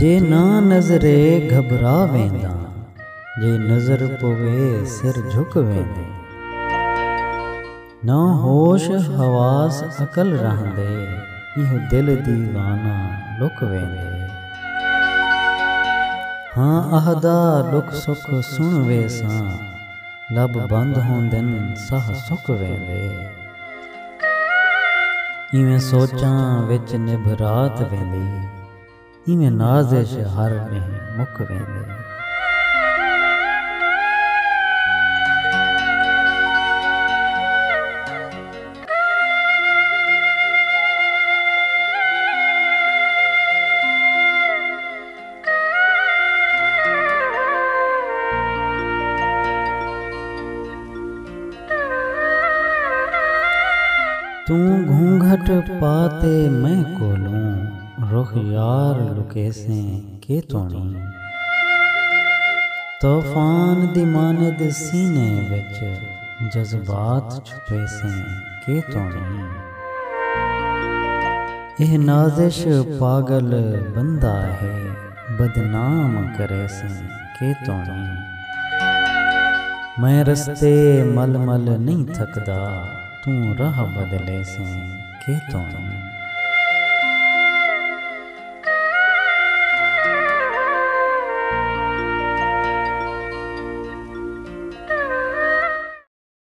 जे ना नज़रे घबरा वेंदा, जे नज़र पवे सिर झुक वेंदे। ना होश हवास अकल रहंदे, इह दिल दीवाना लुक वेंदे। हाँ अहदा दुख सुख सुन वेसां, लब बंद होंदन सह सुक वेंदे। इवें सोचां विच निभ रात वेंदी, इवें नाज़िश हर ॾींहुं मुक वेंदे। तू घूंघट पाते मैं कोलूं, रुख यार लुकेसे के तोणी। तूफान दी मानद सीने विच, जज्बात छुपेसे के तोणी। एह नाज़िश पागल बंदा है, बदनाम करेसे के तोणी। मैं रस्ते मल मल नहीं थकदा, तू राह बदले से के तोणी।